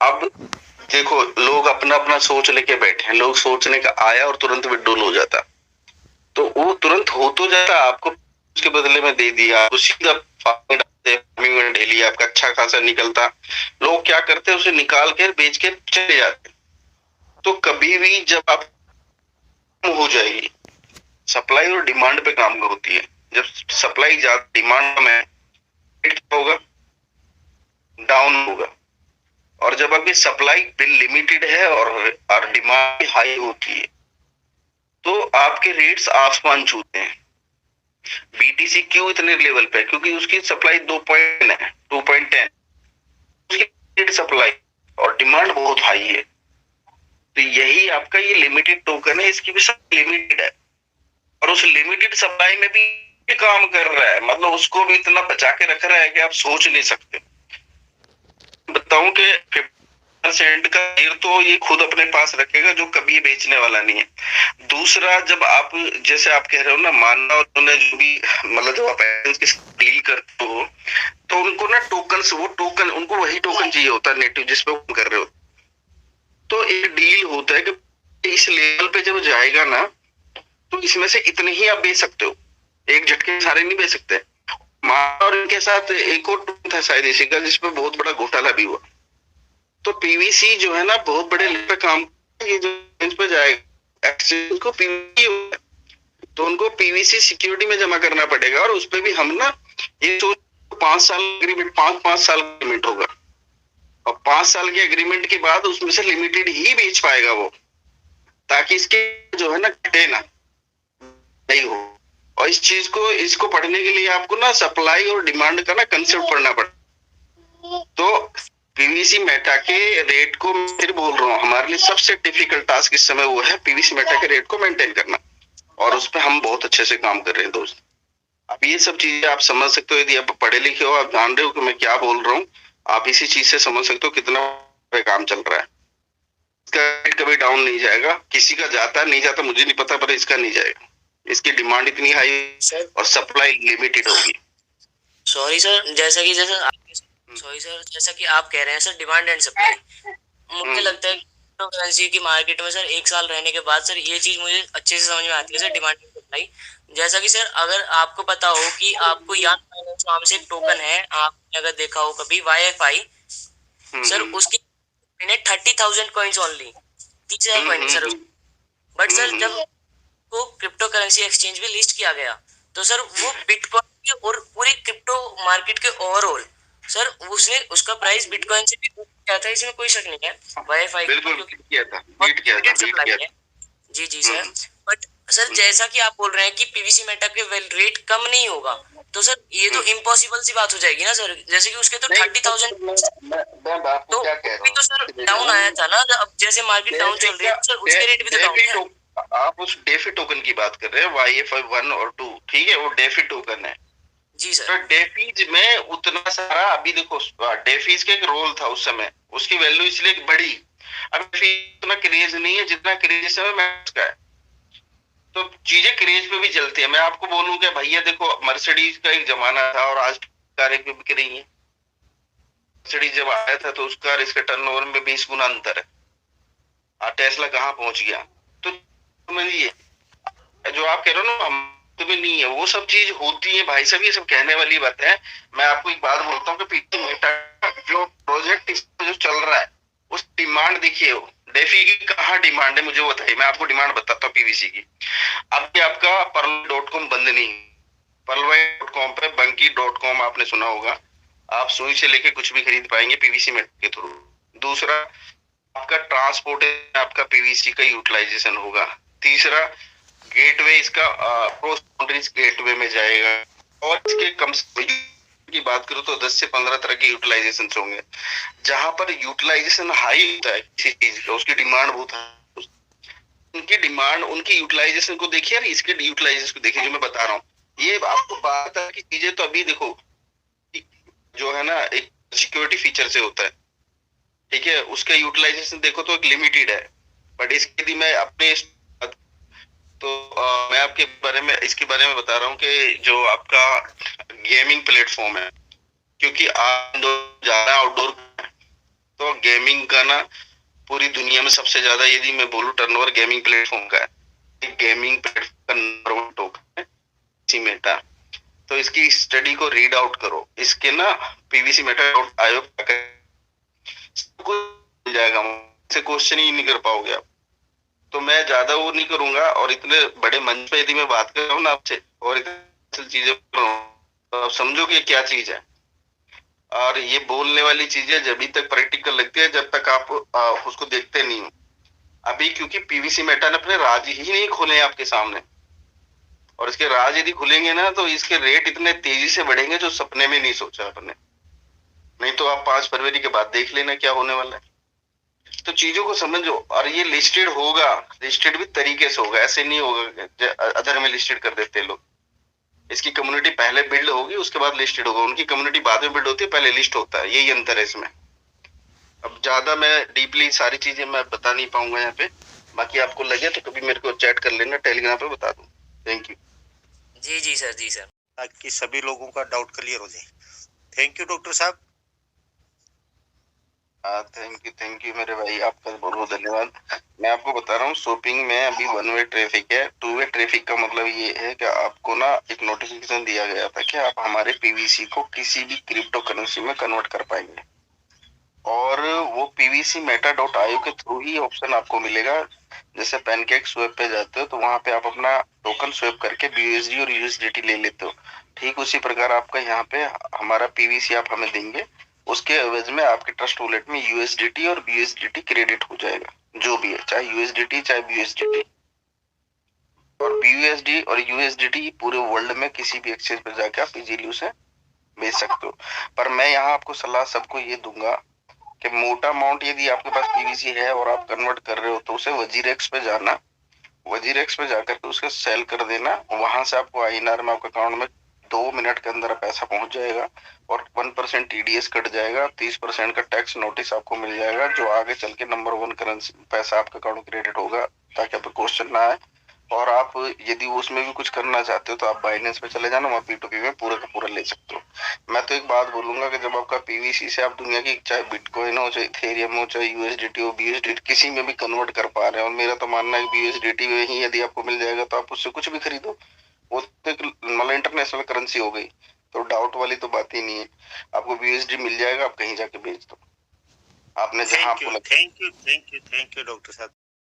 अब देखो, लोग अपना अपना सोच लेके बैठे हैं, लोग सोचने का आया और तुरंत विड्रॉल हो जाता, तो वो तुरंत हो तो जाता, आपको उसके बदले में दे दिया, उसी का फार्मिंग में डेली आपका अच्छा खासा निकलता, लोग क्या करते हैं उसे निकाल के बेच के चले जाते। तो कभी भी जब आप हो जाएगी, सप्लाई और डिमांड पे काम होती है, जब सप्लाई ज्यादा डिमांड कम है, रेट क्या होगा, डाउन होगा। और जब आपकी सप्लाई लिमिटेड है और डिमांड हाई होती है, तो आपके रेट्स आसमान छूते हैं। बीटीसी क्यों इतने लेवल पे है, क्योंकि उसकी सप्लाई 2.10 है, 2.10 उसकी सप्लाई और डिमांड बहुत हाई है। तो यही आपका ये लिमिटेड टोकन है, इसकी भी सब लिमिटेड है और उस लिमिटेड सप्लाई में भी काम कर रहा है, मतलब उसको भी इतना बचा के रख रहा है कि आप सोच नहीं सकते। बताऊं कि 50% का शेयर तो ये खुद अपने पास रखेगा, जो कभी बेचने वाला नहीं है। दूसरा, जब आप जैसे आप कह रहे हो ना, मानना उन्होंने जो भी मतलब जब आप डील करते हो तो उनको ना टोकन, वो टोकन उनको वही टोकन चाहिए होता है नेटिव जिसपे वो कर रहे हो। तो एक डील होता है कि इस लेवल पे जब जाएगा ना, तो इसमें से इतने ही आप बेच सकते हो, एक झटके सारे नहीं बेच सकते। और इनके साथ एक और था शायद इसी का, जिसपे बहुत बड़ा घोटाला भी हुआ। तो पीवीसी जो है ना, बहुत बड़े लेवल पे काम, ये जो एक्सचेंज पे जाएगा, एक्सचेंज को पीवीसी, तो उनको पीवीसी सिक्योरिटी में जमा करना पड़ेगा, और उसपे भी हम ना ये सोच 5 साल एग्रीमेंट, 5-5 साल एग्रीमेंट होगा, और 5 साल के एग्रीमेंट के बाद उसमें से लिमिटेड ही बेच पाएगा वो, ताकि इसके जो है ना घटे ना, नहीं हो। और इस चीज को, इसको पढ़ने के लिए आपको ना सप्लाई और डिमांड का ना कंसेप्ट पढ़ना पड़ता। तो पीवीसी मेटा के रेट को मैं फिर बोल रहा हूँ, हमारे लिए सबसे डिफिकल्ट टास्क इस समय वो है पीवीसी मेटा के रेट को मेंटेन करना, और उस पर हम बहुत अच्छे से काम कर रहे हैं दोस्त। अब ये सब चीजें आप समझ सकते हो, यदि आप पढ़े लिखे हो, आप जान रहे हो कि मैं क्या बोल रहा हूँ, आप इसी चीज से समझ सकते हो कितना काम चल रहा है। इसका रेट कभी डाउन नहीं जाएगा, किसी का जाता नहीं जाता मुझे नहीं पता, पर इसका नहीं जाएगा। इसकी डिमांड इतनी हाई और सप्लाई लिमिटेड होगी। सॉरी सर, जैसा कि आप कह रहे हैं सर, डिमांड एंड सप्लाई, मुझे लगता है क्रिप्टो करेंसी की मार्केट में सर 1 साल रहने के बाद सर ये चीज मुझे अच्छे से समझ में आती है सर, डिमांड एंड सप्लाई। जैसा कि सर, अगर आपको पता हो कि आपको यान फाइनेंस नाम से एक टोकन है, आपने अगर देखा हो कभी, YFI सर, उसकी 30,000 coins only, 30,000 coin sir. But sir जब वो क्रिप्टो करेंसी एक्सचेंज में लिस्ट किया गया, तो सर वो बिटकॉइन और पूरी क्रिप्टो मार्केट के ओवरऑल सर, उसने उसका प्राइस बिटकॉइन से भी ऊपर गया था, इसमें कोई शक नहीं है। वाईफाई बिल्कुल किया था, बीट किया था। जी जी सर। बट सर, जैसा कि आप बोल रहे हैं कि पीवीसी मेटा के रेट कम नहीं होगा, तो सर ये तो इम्पॉसिबल सी बात हो जाएगी ना सर, जैसे कि उसके तो 30,000, तो भी तो सर डाउन आया था ना, अब जैसे मार्केट डाउन चल रही है सर, उसके रेट भी तो डाउन है। आप उस डेफी टोकन की बात कर रहे हैं, YFI 1 और 2, ठीक है, वो डेफी टोकन है। जी सर। तो डेफीज में उतना सारा, अभी देखो डेफीज का एक रोल था उस समय, उसकी वैल्यू इसलिए बढ़ी। अब उतना क्रेज नहीं है जितना क्रेज इस समय मैक्स का है, तो चीजें क्रेज पे भी चलती है। मैं आपको बोलूं कि भैया देखो, मर्सिडीज का एक जमाना था और आज कारें भी बिक रही है। मर्सिडीज जब आया था तो उसका इसके टर्नओवर में 20 गुना अंतर है, टेस्ला कहाँ पहुंच गया। तो समझिए, जो आप कह रहे हो ना हम तुम्हें नहीं है, वो सब चीज होती है भाई साहब, ये सब कहने वाली बात है। मैं आपको एक बात बोलता हूँ कि पीछे मेटा जो प्रोजेक्ट जो चल रहा है, उस डिमांड देखिए, डेफी की कहाँ डिमांड है मुझे बताइए, मैं आपको डिमांड बताता हूँ पीवीसी की। अभी आपका पर्ल.com बंद नहीं, पर्ल.com पे बंकी.com आपने सुना होगा, आप सुई से लेके कुछ भी खरीद पाएंगे पीवीसी मेट के थ्रू। दूसरा, आपका ट्रांसपोर्ट, आपका पीवीसी का यूटिलाइजेशन होगा। तीसरा, गेटवे इसका क्रॉस बाउंड्रीज गेटवे में जाएगा, और इसके कम की बात करूं तो 10 से 15 तरह के यूटिलाइजेशन होंगे। जहां पर यूटिलाइजेशन हाई होता है किसी चीज का, उसकी डिमांड बहुत है, उनकी डिमांड, उनकी यूटिलाइजेशन को देखिए, इसके यूटिलाइजेशन को देखिए, जो मैं बता रहा हूँ ये आपको बात है की चीजें। तो अभी देखो, जो है ना एक सिक्योरिटी फीचर से होता है, ठीक है, उसका यूटिलाइजेशन देखो तो एक लिमिटेड है। बट इसके यदि मैं अपने तो मैं आपके बारे में, इसके बारे में बता रहा हूँ कि जो आपका गेमिंग प्लेटफॉर्म है, क्योंकि आप ज्यादा आउटडोर, तो गेमिंग का ना पूरी दुनिया में सबसे ज्यादा, यदि मैं बोलूं, टर्नओवर गेमिंग प्लेटफॉर्म का है। गेमिंग प्लेटफॉर्म का नंबर 1 टोकन है पीवीसी मेटा। तो इसकी स्टडी को रीड आउट करो। इसके ना पीवीसी मेटा आयोग मिल जाएगा, से क्वेश्चन ही नहीं कर पाओगे आप। तो मैं ज्यादा वो नहीं करूंगा, और इतने बड़े मंच पे यदि मैं बात कर रहा हूँ ना आपसे और इतनी चीजें तो आप समझो कि क्या चीज है। और ये बोलने वाली चीजें जब तक प्रैक्टिकल लगती है, जब तक आप उसको देखते नहीं हो। अभी क्योंकि पीवीसी मेटा ने अपने राज ही नहीं खोले आपके सामने, और इसके राज यदि खुलेंगे ना तो इसके रेट इतने तेजी से बढ़ेंगे जो सपने में नहीं सोचा आपने। नहीं तो आप 5 फरवरी के बाद देख लेना क्या होने वाला है। तो चीजों को समझो, और ये लिस्टेड होगा, लिस्टेड भी तरीके से होगा, ऐसे नहीं होगा अदर में लिस्टेड कर देते लोग। इसकी कम्युनिटी पहले बिल्ड होगी, उसके बाद लिस्टेड होगा। उनकी कम्युनिटी बाद में बिल्ड होती है, पहले लिस्ट होता है। यही अंतर है इसमें। अब ज्यादा मैं डीपली सारी चीजें मैं बता नहीं पाऊंगा यहाँ पे। बाकी आपको लगे तो कभी मेरे को चैट कर लेना, टेलीग्राम पे बता दूं। Thank you. जी जी सर, जी सर, ताकि सभी लोगों का डाउट क्लियर हो जाए। थैंक यू डॉक्टर साहब। थैंक यू मेरे भाई, आपका बहुत बहुत धन्यवाद। मैं आपको बता रहा हूँ, शॉपिंग में अभी 1 वे ट्रैफिक है। 2 वे ट्रैफिक का मतलब ये है कि आपको ना एक नोटिफिकेशन दिया गया था कि आप हमारे पीवीसी को किसी भी क्रिप्टो करेंसी में कन्वर्ट कर पाएंगे, और वो पीवीसी मेटा डॉट आईओ के थ्रू ही ऑप्शन आपको मिलेगा। जैसे पैनकेक स्वेप पे जाते हो तो वहां पे आप अपना टोकन स्वेप करके बीयूएसडी और यूएसडीटी ले लेते हो। ठीक उसी प्रकार आपका यहाँ पे हमारा पीवीसी आप हमें देंगे, उसके एवज में आपके ट्रस्ट वॉलेट में यूएसडीटी और बीयूएसडीटी क्रेडिट हो जाएगा, जो भी है, चाहे यूएसडीटी चाहे बीयूएसडीटी। और बीयूएसडी और यूएसडीटी पूरे वर्ल्ड में किसी भी एक्सचेंज पर जाके आप इजीली उसे बेच सकते हो। पर मैं यहाँ आपको सलाह सबको ये दूंगा कि मोटा अमाउंट यदि आपके पास पीवीसी है और आप कन्वर्ट कर रहे हो तो उसे वजीरेक्स पे जाना, वजीरेक्स पे जाकर के उसके सेल कर देना। वहां से आपको आईएनआर में आपके अकाउंट में 2 मिनट के अंदर पैसा पहुंच जाएगा, और 1% टीडीएस कट जाएगा, 30% का टैक्स नोटिस आपको मिल जाएगा, जो आगे चल के नंबर 1 करेंसी पैसा आपके अकाउंट क्रेडिट होगा, ताकि आपको क्वेश्चन ना आए। और आप यदि उसमें भी कुछ करना चाहते हो तो आप बाइनेंस पे चले जाना, वहाँ P2P में पूरा का पूरा ले सकते हो। मैं तो एक बात बोलूंगा कि जब आपका पीवीसी से आप दुनिया की चाहे बिटकॉइन हो, चाहे इथेरियम हो, चाहे यूएसडीटी हो, बीयूएसडीटी किसी में भी कन्वर्ट कर पा रहे हैं, और मेरा तो मानना है कि बीयूएसडीटी में ही यदि आपको मिल जाएगा तो आप उससे कुछ भी खरीदो। वो तो एक मतलब इंटरनेशनल करेंसी हो गई, तो डाउट वाली तो बात ही नहीं है। आपको बीयूएसडी मिल जाएगा, आप कहीं जाके बेच दो। आपने जहां आपको थैंक यू डॉक्टर साहब।